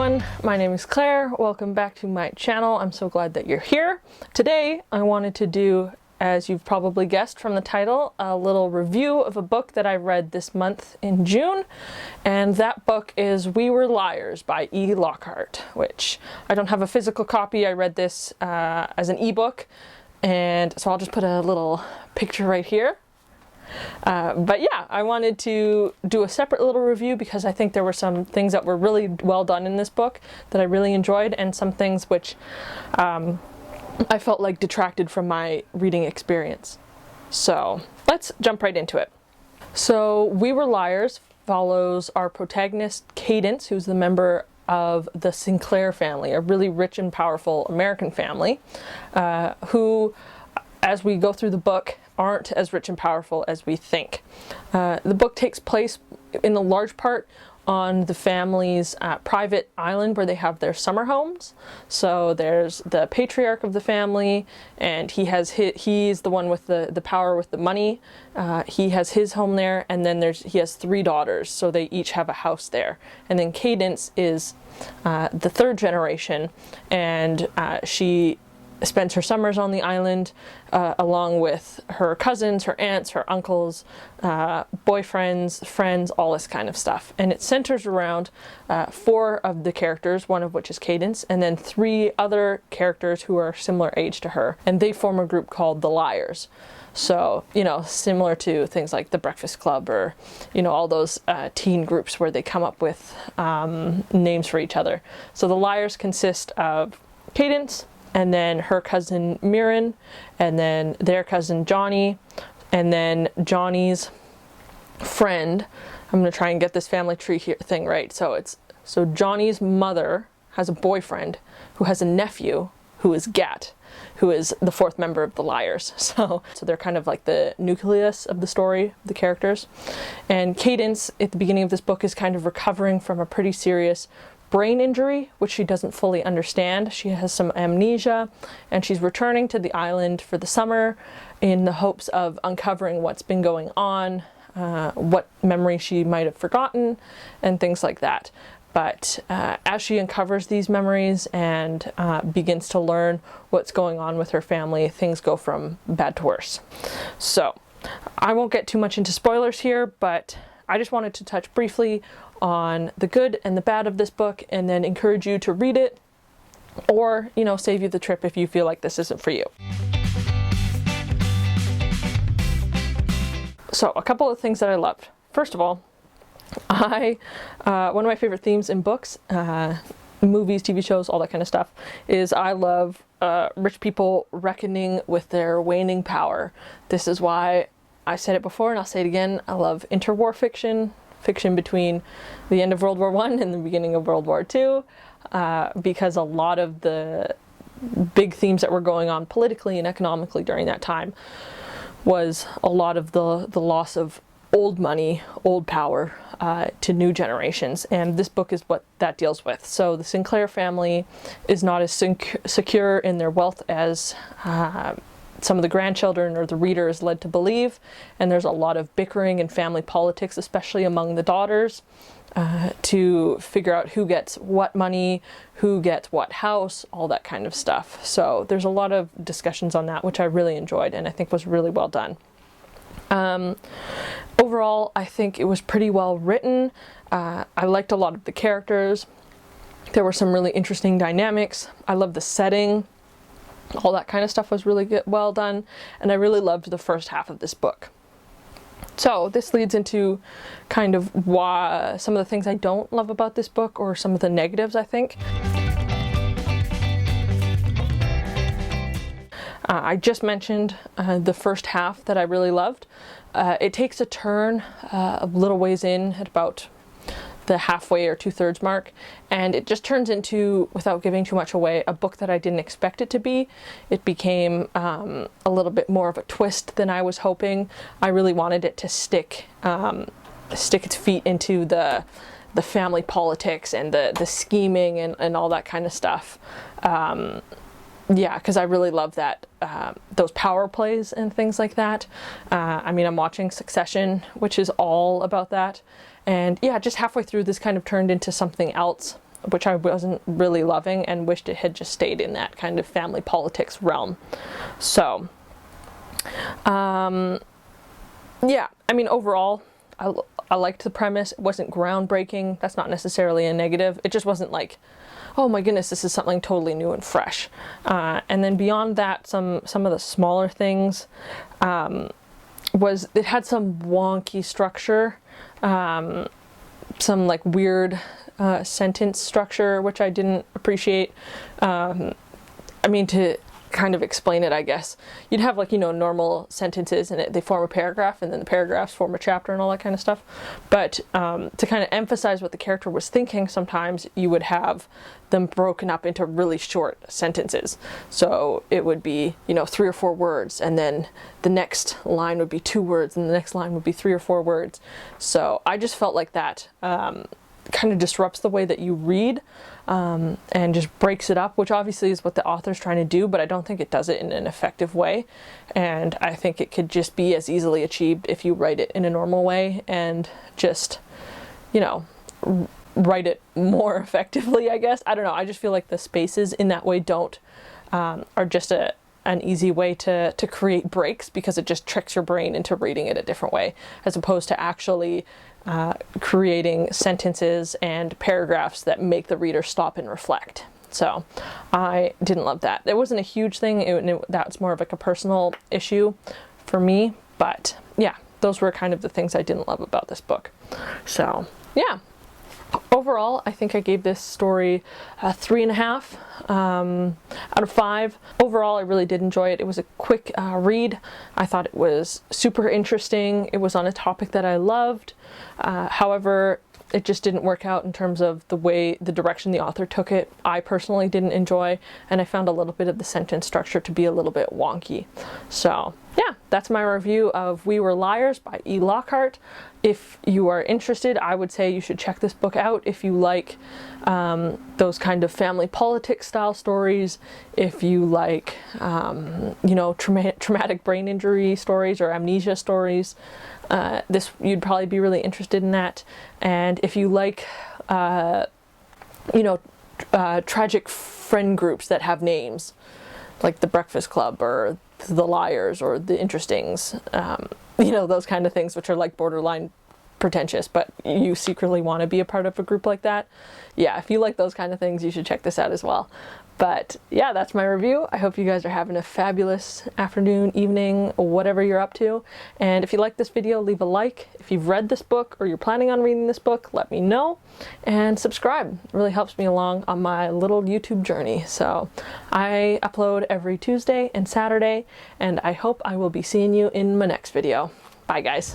everyone, my name is Claire. Welcome back to my channel. I'm so glad that you're here. Today I wanted to do, as you've probably guessed from the title, a little review of a book that I read this month in June, and that book is We Were Liars by E.Lockhart, which I don't have a physical copy. I read this as an ebook, and so I'll just put a little picture right here. But yeah, I wanted to do a separate little review because I think there were some things that were really well done in this book that I really enjoyed, and some things which I felt like detracted from my reading experience. So let's jump right into it. So We Were Liars follows our protagonist Cadence, who's the member of the Sinclair family, a really rich and powerful American family, who, as we go through the book, aren't as rich and powerful as we think. The book takes place in a large part on the family's private island where they have their summer homes. So there's the patriarch of the family, and he's the one with the power with the money. He has his home there, and then he has 3 daughters, so they each have a house there. And then Cadence is the 3rd generation, and she spends her summers on the island along with her cousins, her aunts, her uncles, boyfriends, friends, all this kind of stuff. And it centers around 4 of the characters, one of which is Cadence, and then 3 other characters who are similar age to her, and they form a group called the Liars. So, you know, similar to things like the Breakfast Club, or, you know, all those teen groups where they come up with names for each other. So the Liars consist of Cadence, and then her cousin Mirren, and then their cousin Johnny, and then Johnny's friend. I'm going to try and get this family tree thing right. So Johnny's mother has a boyfriend who has a nephew who is Gat, who is the 4th member of the Liars. So they're kind of like the nucleus of the story, the characters. And Cadence, at the beginning of this book, is kind of recovering from a pretty serious brain injury, which she doesn't fully understand. She has some amnesia, and she's returning to the island for the summer in the hopes of uncovering what's been going on, what memory she might have forgotten, and things like that. But as she uncovers these memories and begins to learn what's going on with her family, things go from bad to worse. So I won't get too much into spoilers here, but I just wanted to touch briefly on the good and the bad of this book, and then encourage you to read it, or, you know, save you the trip if you feel like this isn't for you. So a couple of things that I loved. First of all, one of my favorite themes in books, movies, TV shows, all that kind of stuff, is I love rich people reckoning with their waning power. This is why I said it before, and I'll say it again, I love interwar fiction between the end of World War I and the beginning of World War II, because a lot of the big themes that were going on politically and economically during that time was a lot of the loss of old money, old power to new generations, and this book is what that deals with. So the Sinclair family is not as secure in their wealth as some of the grandchildren or the reader is led to believe, and there's a lot of bickering and family politics, especially among the daughters, to figure out who gets what money, who gets what house, all that kind of stuff. So there's a lot of discussions on that, which I really enjoyed and I think was really well done. Overall, I think it was pretty well written. I liked a lot of the characters. There were some really interesting dynamics. I love the setting. All that kind of stuff was really well done, and I really loved the first half of this book. So this leads into kind of why some of the things I don't love about this book, or some of the negatives, I think. I just mentioned the first half that I really loved. It takes a turn a little ways in at about the halfway or 2/3 mark, and it just turns into, without giving too much away, a book that I didn't expect it to be. It became a little bit more of a twist than I was hoping. I really wanted it to stick its feet into the family politics and the scheming and all that kind of stuff. Yeah, because I really love that, those power plays and things like that. I mean, I'm watching Succession, which is all about that. And yeah, just halfway through, this kind of turned into something else. which I wasn't really loving and wished it had just stayed in that kind of family politics realm. So, yeah, I mean, overall, I liked the premise. It wasn't groundbreaking. That's not necessarily a negative. It just wasn't like, oh my goodness, this is something totally new and fresh. And then beyond that, some of the smaller things was it had some wonky structure, some like weird sentence structure, which I didn't appreciate. I mean, to kind of explain it, I guess, you'd have like, you know, normal sentences and they form a paragraph, and then the paragraphs form a chapter and all that kind of stuff. But to kind of emphasize what the character was thinking, sometimes you would have them broken up into really short sentences. So it would be, you know, 3 or 4 words, and then the next line would be 2 words, and the next line would be 3 or 4 words. So I just felt like that kind of disrupts the way that you read, and just breaks it up, which obviously is what the author's trying to do, but I don't think it does it in an effective way. And I think it could just be as easily achieved if you write it in a normal way and just, you know, write it more effectively, I guess. I don't know. I just feel like the spaces in that way don't, are just an easy way to create breaks, because it just tricks your brain into reading it a different way, as opposed to actually creating sentences and paragraphs that make the reader stop and reflect. So I didn't love that. It wasn't a huge thing. That's more of like a personal issue for me. But yeah, those were kind of the things I didn't love about this book. So yeah. Overall, I think I gave this story a 3.5 out of 5. Overall, I really did enjoy it. It was a quick read. I thought it was super interesting. It was on a topic that I loved. However, it just didn't work out in terms of the direction the author took it. I personally didn't enjoy, and I found a little bit of the sentence structure to be a little bit wonky. So yeah, that's my review of We Were Liars by E.Lockhart. If you are interested, I would say you should check this book out if you like those kind of family politics style stories, if you like, you know, traumatic brain injury stories or amnesia stories. You'd probably be really interested in that. And if you like, you know, tragic friend groups that have names, like the Breakfast Club or the Liars or the Interestings, you know, those kind of things, which are like borderline pretentious, but you secretly want to be a part of a group like that. Yeah, if you like those kind of things, you should check this out as well. But yeah, that's my review. I hope you guys are having a fabulous afternoon, evening, whatever you're up to. And if you like this video, leave a like. If you've read this book or you're planning on reading this book, let me know. And subscribe. It really helps me along on my little YouTube journey. So I upload every Tuesday and Saturday, and I hope I will be seeing you in my next video. Bye, guys.